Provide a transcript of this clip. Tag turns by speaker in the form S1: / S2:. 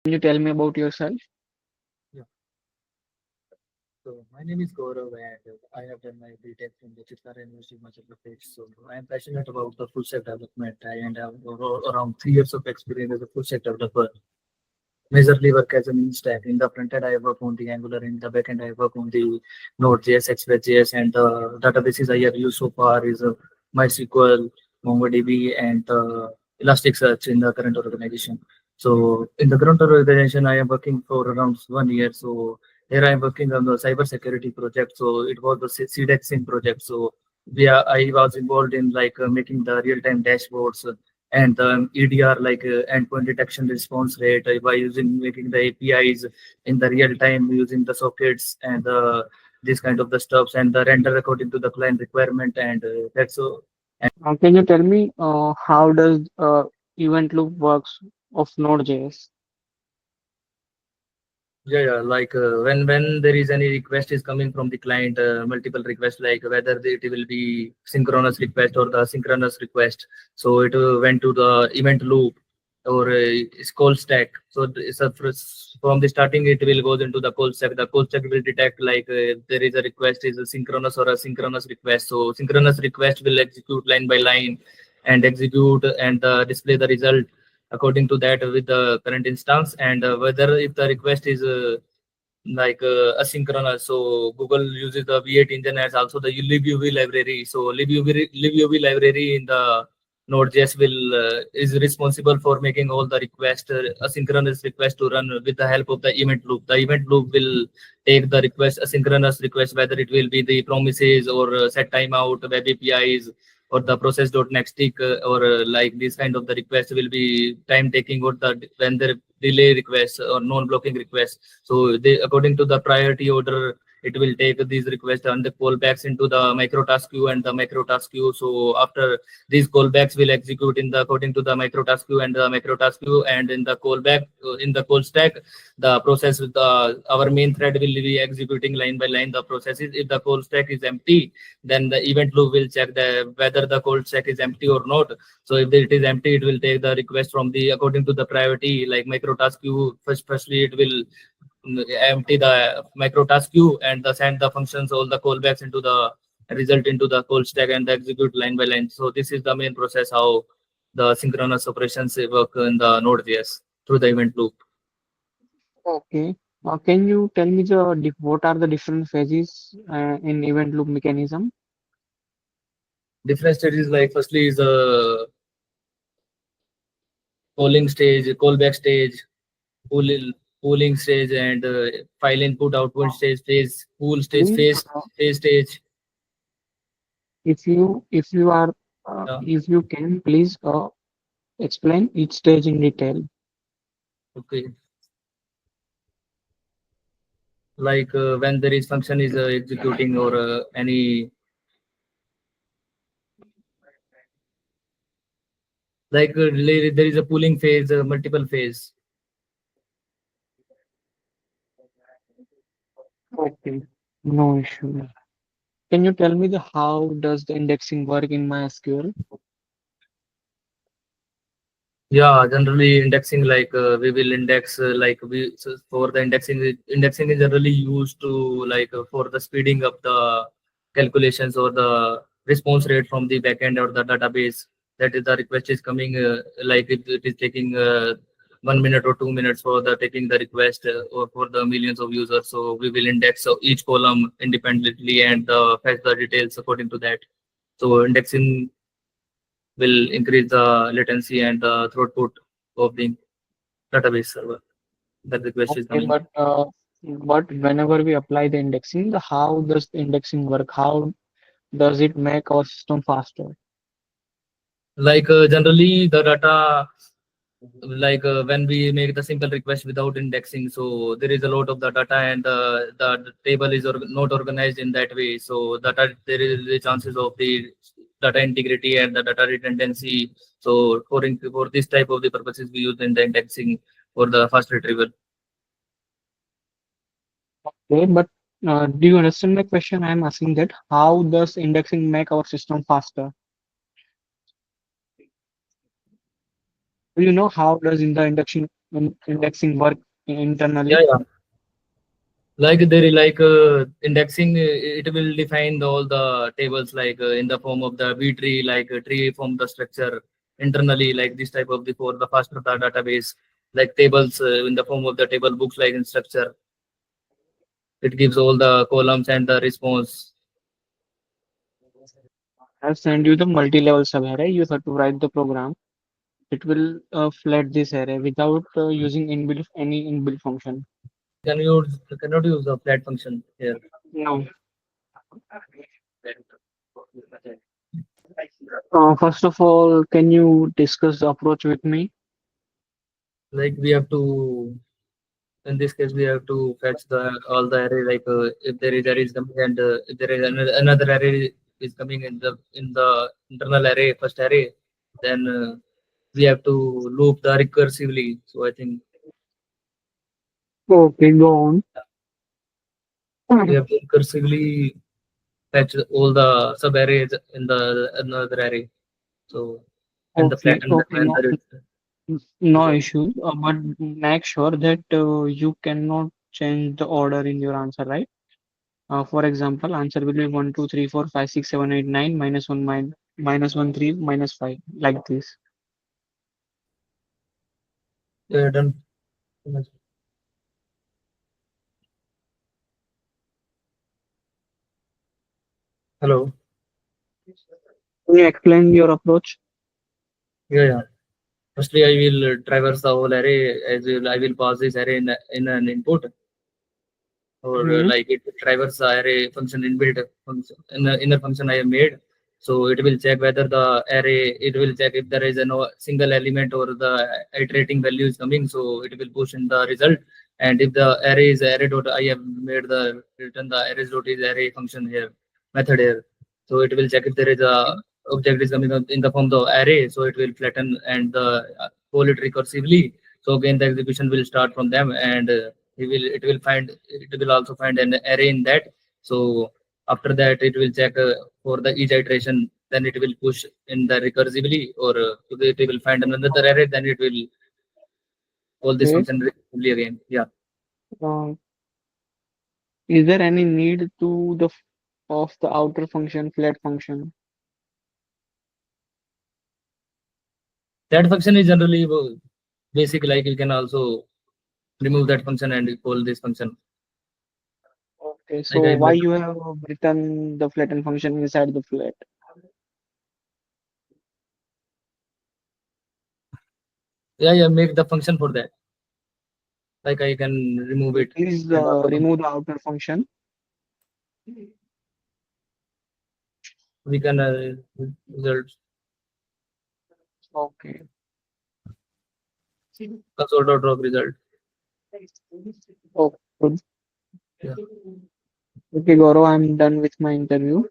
S1: Can you tell me about yourself?
S2: Yeah. So my name is Gaurav and I have done my BTech from the Chitara University, Himachal Pradesh. So I am passionate about the full stack development. I and have around 3 years of experience as a full stack developer. Majorly work as a main stack. In the front end, I work on the Angular. In the back end, I work on the Node.js, Express.js, and the databases I have used so far is MySQL, MongoDB, and Elasticsearch in the current organization. So in the current organization, I am working for around 1 year. So here I am working on the cybersecurity project. So it was the CDEXIN project. So I was involved in like making the real-time dashboards and the EDR like endpoint detection response rate by using making the APIs in the real time using the sockets and this kind of the stuffs and the render according to the client requirement and that's so.
S1: Can you tell me how does event loop works of Node.js?
S2: Yeah, yeah. Like when there is any request is coming from the client, multiple requests, like whether it will be synchronous request or the synchronous request. So it went to the event loop or it's call stack. So from the starting, it will goes into the call stack. The call stack will detect like there is a request is a synchronous or a synchronous request. So synchronous request will execute line by line and execute and display the result according to that with the current instance and whether if the request is like asynchronous. So Google uses the V8 engine as also the libuv library. So libuv library in the Node.js will is responsible for making all the request asynchronous request to run with the help of the event loop. The event loop will take the request asynchronous request whether it will be the promises or set timeout web APIs or the process.next tick or like this kind of the request will be time taking or the when the delay requests or non-blocking requests. So they according to the priority order, it will take these requests and the callbacks into the microtask queue and the microtask queue. So after these callbacks will execute in the according to the microtask queue and the microtask queue and in the callback in the call stack, the process with the our main thread will be executing line by line the processes. If the call stack is empty, then the event loop will check the whether the call stack is empty or not. So if it is empty, it will take the request from the according to the priority like microtask queue. Firstly, it will empty the microtask queue and send the functions all the callbacks into the result into the call stack and execute line by line. So this is the main process how the synchronous operations work in the Node.js through the event loop.
S1: Okay. Can you tell me the what are the different phases in event loop mechanism?
S2: Different stages like firstly is a calling stage, callback stage, pool, pooling stage, and file input output stage, pool stage,
S1: Please,
S2: phase stage.
S1: if you are
S2: Yeah.
S1: if you can please explain each stage in detail.
S2: Okay. Like when there is function is executing or any like there is a pooling phase, multiple phase.
S1: Okay. No issue. Can you tell me the how does the indexing work in MySQL?
S2: Yeah, generally indexing like we will index like we so for the indexing is generally used to like for the speeding up the calculations or the response rate from the backend or the database that is the request is coming like it is taking 1 minute or 2 minutes for the taking the request or for the millions of users. So we will index each column independently and fetch the details according to that. So indexing will increase the latency and the throughput of the database server that the request is
S1: Okay,
S2: coming.
S1: but whenever we apply the indexing, the how does the indexing work? How does it make our system faster?
S2: Like generally the data, like when we make the simple request without indexing, so there is a lot of the data and the table is not organized in that way. So data there is the chances of the data integrity and the data redundancy. So for this type of the purposes we use in the indexing for the fast retrieval.
S1: Okay, but do you understand my question? I'm asking that how does indexing make our system faster? Do you know how does in the indexing indexing work internally?
S2: Yeah, yeah. Like there is like indexing, it will define all the tables like in the form of the B tree, like a tree from the structure internally, like this type of before the faster the database, like tables in the form of the table books, like in structure. It gives all the columns and the response.
S1: I'll send you the multi-level sub-array. You have to write the program. It will flat this array without using any inbuilt function.
S2: Cannot use the flat function here.
S1: No. First of all, can you discuss the approach with me?
S2: Like we have to, in this case, we have to fetch the all the array. Like if there is array is coming and if there is another array is coming in the internal array, first array, then we have to loop the recursively. So I think
S1: Okay, go on.
S2: we have to recursively fetch all the sub arrays in the another array. So and the
S1: Okay,
S2: flatten them
S1: okay,
S2: and
S1: no,
S2: the
S1: no
S2: result.
S1: issue. But make sure that you cannot change the order in your answer, right? For example, answer will be 1, 2, 3, 4, 5, 6, 7, 8, 9, -1, -1, 3, -5, like this.
S2: Done. Hello.
S1: Can you explain your approach?
S2: Yeah, yeah. Firstly, I will traverse the whole array as well. I will pass this array in an input, or
S1: Hmm.
S2: like it traverse the array function inbuilt function in the inner function I have made. So it will check whether the array, it will check if there is a no single element or the iterating value is coming. So it will push in the result. And if the array is array dot, I have made the written the arrays dot is array function here, method here. So it will check if there is a object is coming up in the form of array. So it will flatten and call it recursively. So again, the execution will start from them, and it will also find an array in that. So after that it will check for the each iteration, then it will push in the recursively, or it will find another array, then it will call this
S1: Okay.
S2: function recursively again. Yeah,
S1: Uh, is there any need to of the outer function, flat function?
S2: that function is generally basic, like you can also remove that function and call this function,
S1: Okay,
S2: like
S1: so
S2: I
S1: why
S2: made.
S1: you have written the flatten function inside the flat?
S2: Yeah, yeah, make the function for that, like I can remove it
S1: Please
S2: and also
S1: remove the outer function.
S2: we can result
S1: Okay.
S2: console dot drop result.
S1: Oh, good.
S2: Yeah.
S1: Okay, Gaurav, I'm done with my interview.